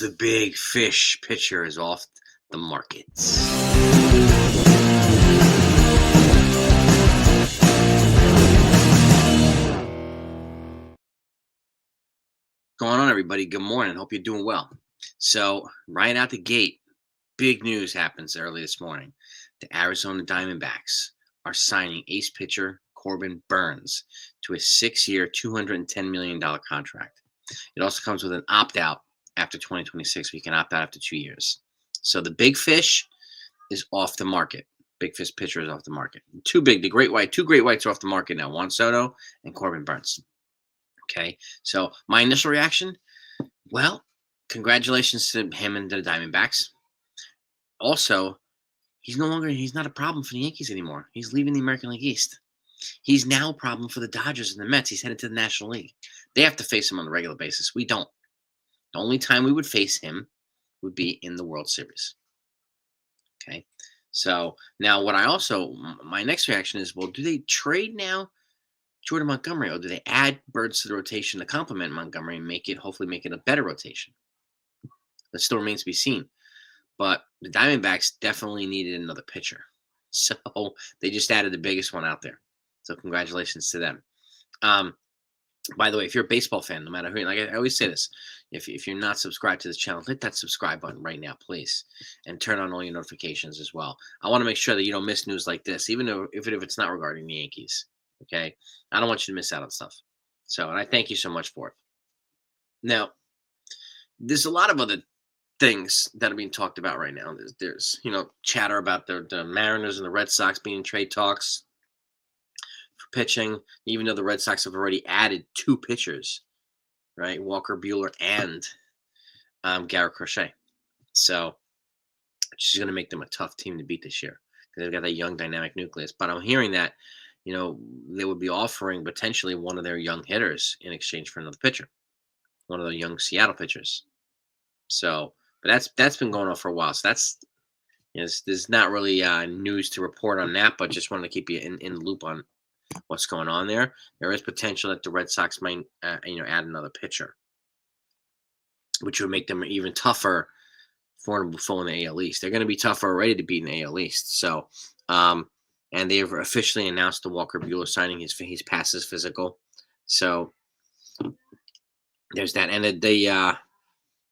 The big fish pitcher is off the market. What's going on, everybody? Good morning. Hope you're doing well. So, right out the gate, big news happens early this morning. The Arizona Diamondbacks are signing ace pitcher Corbin Burnes to a 6-year, $210 million contract. It also comes with an opt-out after 2026. We can opt out after 2 years. So the big fish is off the market. Big fish pitcher is off the market. Two great whites are off the market now. Juan Soto and Corbin Burnes. Okay, so my initial reaction, well, congratulations to him and to the Diamondbacks. Also, he's not a problem for the Yankees anymore. He's leaving the American League East. He's now a problem for the Dodgers and the Mets. He's headed to the National League. They have to face him on a regular basis. We don't. The only time we would face him would be in the World Series. Okay, so now my next reaction is, well, do they trade now Jordan Montgomery, or do they add Burnes to the rotation to complement Montgomery and hopefully make it a better rotation? That still remains to be seen. But the Diamondbacks definitely needed another pitcher. So they just added the biggest one out there. So congratulations to them. By the way, if you're a baseball fan, no matter who, like I always say this, if you're not subscribed to this channel, hit that subscribe button right now, please, and turn on all your notifications as well. I want to make sure that you don't miss news like this, even if it's not regarding the Yankees. Okay, I don't want you to miss out on stuff. So, and I thank you so much for it. Now, there's a lot of other things that are being talked about right now. There's chatter about the Mariners and the Red Sox being in trade talks for pitching, even though the Red Sox have already added 2 pitchers, right? Walker Buehler and Garrett Crochet. So, which is going to make them a tough team to beat this year because they've got that young dynamic nucleus. But I'm hearing that they would be offering potentially one of their young hitters in exchange for another pitcher, one of the young Seattle pitchers. So, but that's been going on for a while. So there's not really news to report on that, but just wanted to keep you in the loop on what's going on there. There is potential that the Red Sox might add another pitcher, which would make them even tougher for them in the AL East. They're going to be tougher already to beat in the AL East. So, and they have officially announced the Walker Buehler signing. He's passed his physical. So there's that. And the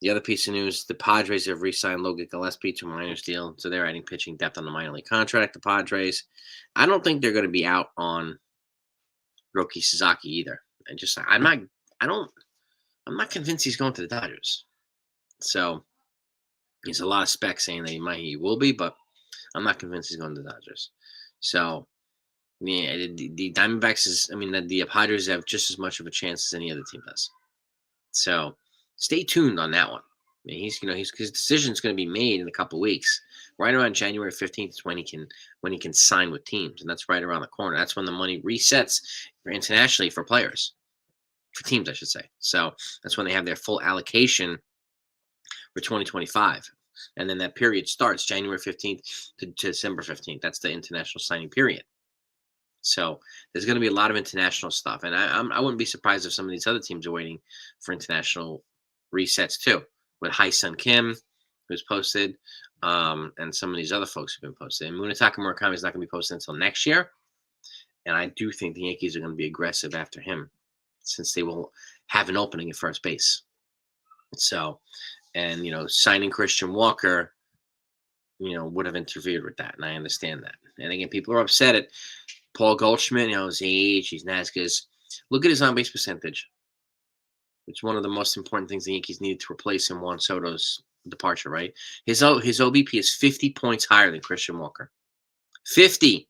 other piece of news, the Padres have re-signed Logan Gillespie to a minors deal. So they're adding pitching depth on the minor league contract, the Padres. I don't think they're going to be out on Roki Sasaki either. I'm not convinced he's going to the Dodgers. So there's a lot of specs saying that he will be, but I'm not convinced he's going to the Dodgers. So, yeah, the Diamondbacks the Padres have just as much of a chance as any other team does. So, stay tuned on that one. His decision is going to be made in a couple of weeks. Right around January 15th is when he can sign with teams, and that's right around the corner. That's when the money resets internationally for players, for teams, I should say. So that's when they have their full allocation for 2025. And then that period starts January 15th to December 15th. That's the international signing period. So there's going to be a lot of international stuff. And I wouldn't be surprised if some of these other teams are waiting for international resets too, with Hai-Sun Kim, who's posted, and some of these other folks have been posted. And Munetaka Murakami is not going to be posted until next year. And I do think the Yankees are going to be aggressive after him, since they will have an opening at first base. So, and, signing Christian Walker, would have interfered with that. And I understand that. And again, people are upset at Paul Goldschmidt, his age, he's not as good as. Look at his on-base percentage. It's one of the most important things the Yankees needed to replace in Juan Soto's departure, right? His OBP is 50 points higher than Christian Walker. 50.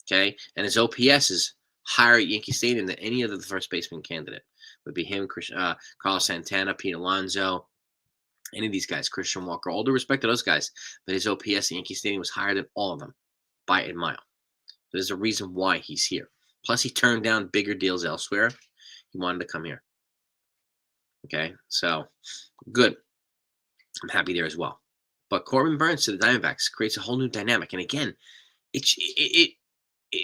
Okay? And his OPS is higher at Yankee Stadium than any other first baseman candidate. Would be him, Carlos Santana, Pete Alonso, any of these guys, Christian Walker. All due respect to those guys, but his OPS at Yankee Stadium was higher than all of them by a mile. There's a reason why he's here. Plus, he turned down bigger deals elsewhere. He wanted to come here. Okay, so good. I'm happy there as well. But Corbin Burnes to the Diamondbacks creates a whole new dynamic. And again, it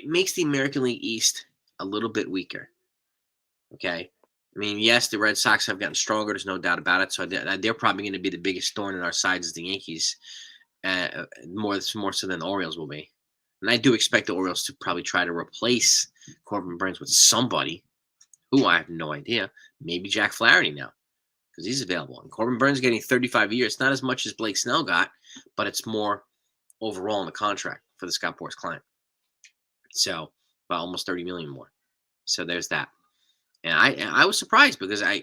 makes the American League East a little bit weaker. Okay, I mean, yes, the Red Sox have gotten stronger. There's no doubt about it. So they're probably going to be the biggest thorn in our sides as the Yankees, more so than the Orioles will be. And I do expect the Orioles to probably try to replace Corbin Burnes with somebody who I have no idea. Maybe Jack Flaherty now because he's available. And Corbin Burnes getting 35 years. Not as much as Blake Snell got, but it's more overall in the contract for the Scott Boras client. So about almost 30 million more. So there's that. And I was surprised because I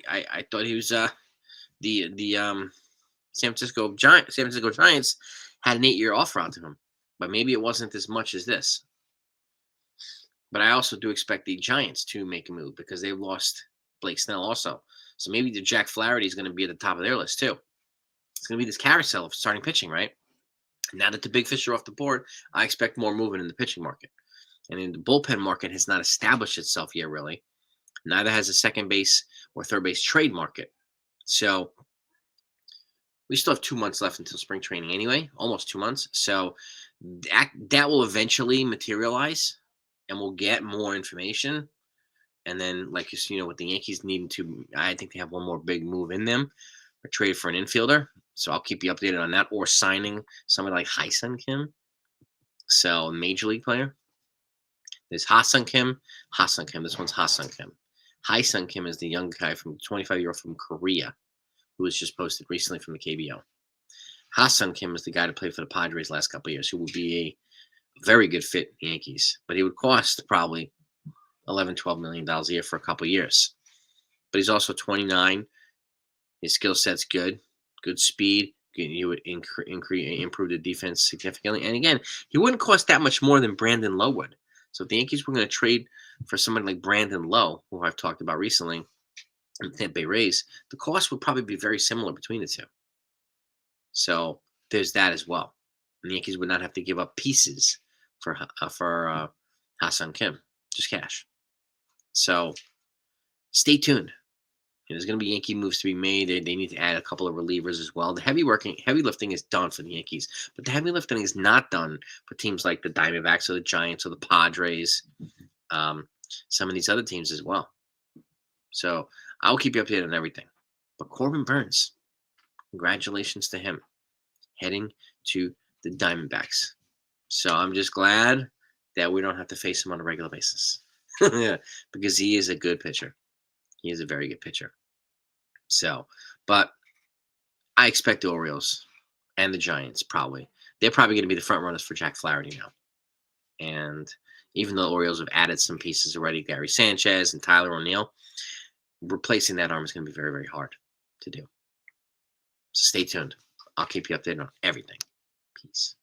thought he was the San Francisco Giants had an 8-year offer out to him, but maybe it wasn't as much as this. But I also do expect the Giants to make a move because they lost Blake Snell also. So maybe the Jack Flaherty is going to be at the top of their list too. It's going to be this carousel of starting pitching, right? Now that the big fish are off the board, I expect more movement in the pitching market. And in the bullpen market has not established itself yet, really. Neither has a second base or third base trade market. So we still have 2 months left until spring training anyway, almost 2 months. So that will eventually materialize and we'll get more information. And then, like with the Yankees needing to, I think they have one more big move in them or trade for an infielder. So I'll keep you updated on that or signing somebody like Ha-Seong Kim. So, major league player. There's Ha-Seong Kim. Ha-Seong Kim. This one's Ha-Seong Kim. Ha-Seong Kim is the young guy from 25-year-old from Korea who was just posted recently from the KBO. Ha-Seong Kim is the guy to play for the Padres last couple of years who would be a very good fit in the Yankees. But he would cost probably $11-12 million a year for a couple of years. But he's also 29. His skill set's good speed. He would improve the defense significantly. And again, he wouldn't cost that much more than Brandon Lowe would. So if the Yankees were going to trade for somebody like Brandon Lowe, who I've talked about recently, and Tampa Bay Rays, the cost would probably be very similar between the two. So there's that as well. And the Yankees would not have to give up pieces for Ha-Seong Kim, just cash. So stay tuned. There's going to be Yankee moves to be made. They need to add a couple of relievers as well. The heavy lifting is done for the Yankees, but the heavy lifting is not done for teams like the Diamondbacks or the Giants or the Padres, some of these other teams as well. So I'll keep you updated on everything. But Corbin Burnes, congratulations to him, heading to the Diamondbacks. So I'm just glad that we don't have to face him on a regular basis. Yeah, because he is a good pitcher. He is a very good pitcher. So, but I expect the Orioles and the Giants probably. They're probably going to be the front runners for Jack Flaherty now. And even though the Orioles have added some pieces already, Gary Sanchez and Tyler O'Neill, replacing that arm is going to be very, very hard to do. So stay tuned. I'll keep you updated on everything. Peace.